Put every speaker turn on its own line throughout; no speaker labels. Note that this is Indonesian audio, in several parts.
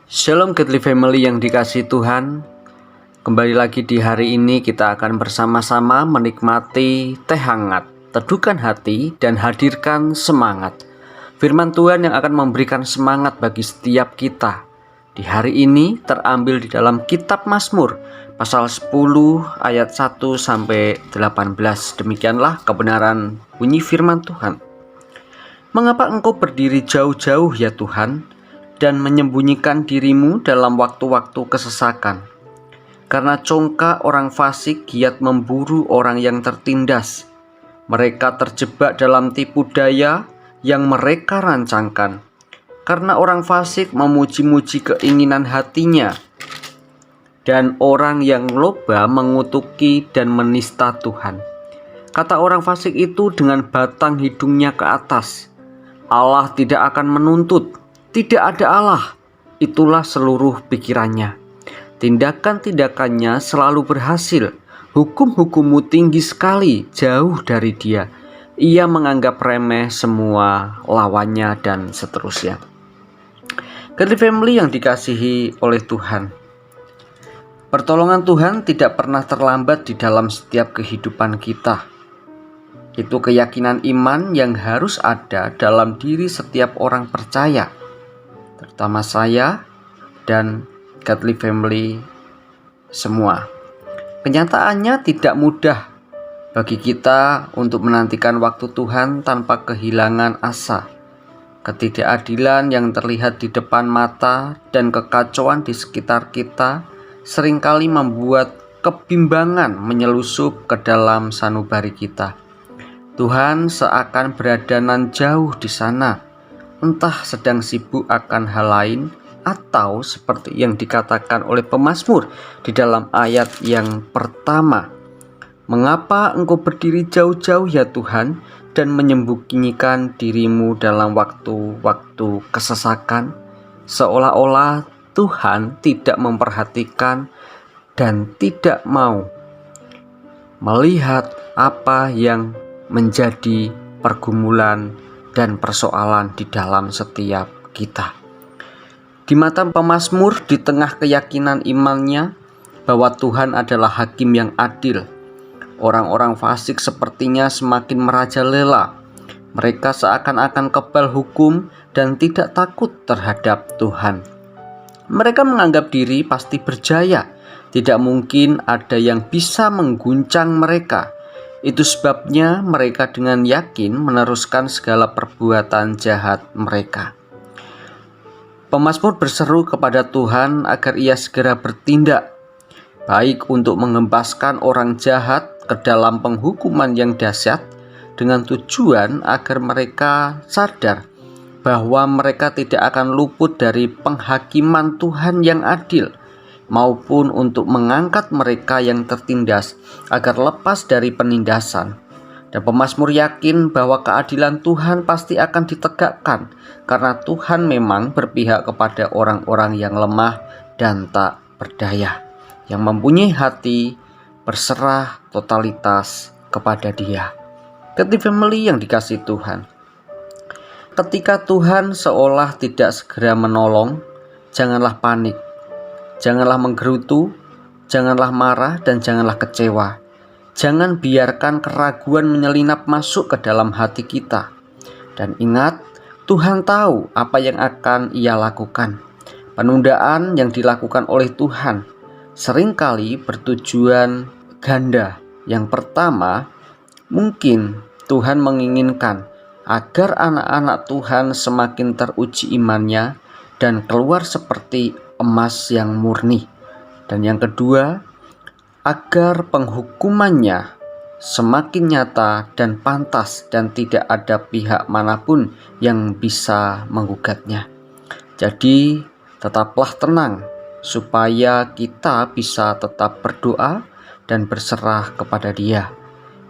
Shalom Godly Family yang dikasihi Tuhan. Kembali lagi di hari ini kita akan bersama-sama menikmati teh hangat, teduhkan hati dan hadirkan semangat. Firman Tuhan yang akan memberikan semangat bagi setiap kita di hari ini terambil di dalam kitab Mazmur pasal 10 ayat 1 sampai 18. Demikianlah kebenaran bunyi firman Tuhan. Mengapa engkau berdiri jauh-jauh ya Tuhan, dan menyembunyikan dirimu dalam waktu-waktu kesesakan? Karena congkak orang fasik giat memburu orang yang tertindas. Mereka terjebak dalam tipu daya yang mereka rancangkan. Karena orang fasik memuji-muji keinginan hatinya, dan orang yang loba mengutuki dan menista Tuhan. Kata orang fasik itu dengan batang hidungnya ke atas, Allah tidak akan menuntut. Tidak ada Allah, itulah seluruh pikirannya. Tindakan-tindakannya selalu berhasil. Hukum-hukummu tinggi sekali, jauh dari dia. Ia menganggap remeh semua lawannya dan seterusnya. Godly Family yang dikasihi oleh Tuhan, pertolongan Tuhan tidak pernah terlambat di dalam setiap kehidupan kita. Itu keyakinan iman yang harus ada dalam diri setiap orang percaya, terutama saya dan Godly Family semua. Kenyataannya tidak mudah bagi kita untuk menantikan waktu Tuhan tanpa kehilangan asa. Ketidakadilan yang terlihat di depan mata dan kekacauan di sekitar kita seringkali membuat kebimbangan menyelusup ke dalam sanubari kita. Tuhan seakan berada nan jauh di sana, entah sedang sibuk akan hal lain, atau seperti yang dikatakan oleh pemazmur di dalam ayat yang pertama, mengapa engkau berdiri jauh-jauh ya Tuhan, dan menyembunyikan dirimu dalam waktu-waktu kesesakan? Seolah-olah Tuhan tidak memperhatikan dan tidak mau melihat apa yang menjadi pergumulan dan persoalan di dalam setiap kita. Di mata pemazmur, di tengah keyakinan imannya bahwa Tuhan adalah hakim yang adil, orang-orang fasik sepertinya semakin merajalela. Mereka seakan-akan kebal hukum dan tidak takut terhadap Tuhan. Mereka menganggap diri pasti berjaya, tidak mungkin ada yang bisa mengguncang mereka. Itu sebabnya mereka dengan yakin meneruskan segala perbuatan jahat mereka. Pemazmur berseru kepada Tuhan agar ia segera bertindak, baik untuk mengempaskan orang jahat ke dalam penghukuman yang dahsyat, dengan tujuan agar mereka sadar bahwa mereka tidak akan luput dari penghakiman Tuhan yang adil, maupun untuk mengangkat mereka yang tertindas agar lepas dari penindasan. Dan pemazmur yakin bahwa keadilan Tuhan pasti akan ditegakkan, karena Tuhan memang berpihak kepada orang-orang yang lemah dan tak berdaya, yang mempunyai hati berserah totalitas kepada Dia. Godly Family yang dikasihi Tuhan, ketika Tuhan seolah tidak segera menolong, janganlah panik. Janganlah menggerutu, janganlah marah, dan janganlah kecewa. Jangan biarkan keraguan menyelinap masuk ke dalam hati kita. Dan ingat, Tuhan tahu apa yang akan Ia lakukan. Penundaan yang dilakukan oleh Tuhan seringkali bertujuan ganda. Yang pertama, mungkin Tuhan menginginkan agar anak-anak Tuhan semakin teruji imannya dan keluar seperti emas yang murni. Dan yang kedua, agar penghukumannya semakin nyata dan pantas dan tidak ada pihak manapun yang bisa menggugatnya. Jadi tetaplah tenang supaya kita bisa tetap berdoa dan berserah kepada Dia,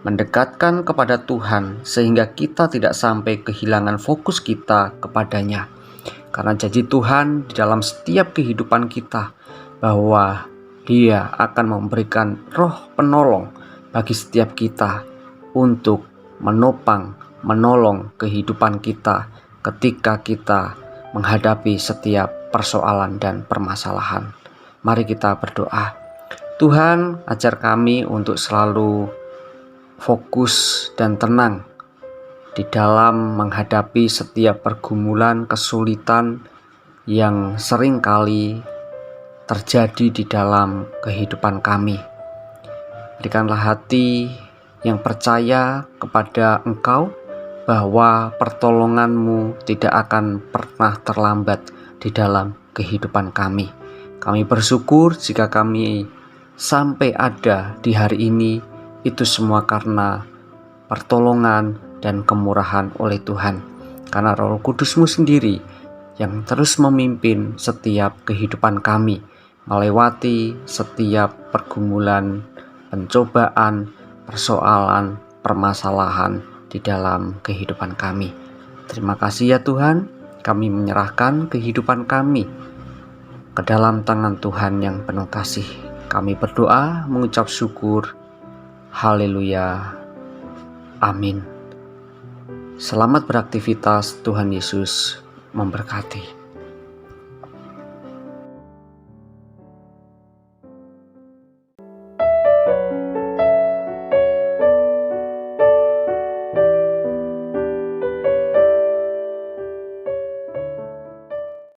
mendekatkan kepada Tuhan sehingga kita tidak sampai kehilangan fokus kita kepadanya. Karena janji Tuhan di dalam setiap kehidupan kita bahwa Dia akan memberikan roh penolong bagi setiap kita untuk menolong kehidupan kita ketika kita menghadapi setiap persoalan dan permasalahan. Mari kita berdoa. Tuhan, ajar kami untuk selalu fokus dan tenang di dalam menghadapi setiap pergumulan, kesulitan yang seringkali terjadi di dalam kehidupan kami. Berikanlah hati yang percaya kepada Engkau bahwa pertolongan-Mu tidak akan pernah terlambat di dalam kehidupan kami. Kami bersyukur jika kami sampai ada di hari ini, itu semua karena pertolongan dan kemurahan oleh Tuhan. Karena Roh Kudus-Mu sendiri yang terus memimpin setiap kehidupan kami, melewati setiap pergumulan, pencobaan, persoalan, permasalahan di dalam kehidupan kami. Terima kasih ya Tuhan, kami menyerahkan kehidupan kami ke dalam tangan Tuhan yang penuh kasih. Kami berdoa mengucap syukur. Haleluya. Amin. Selamat beraktivitas, Tuhan Yesus memberkati.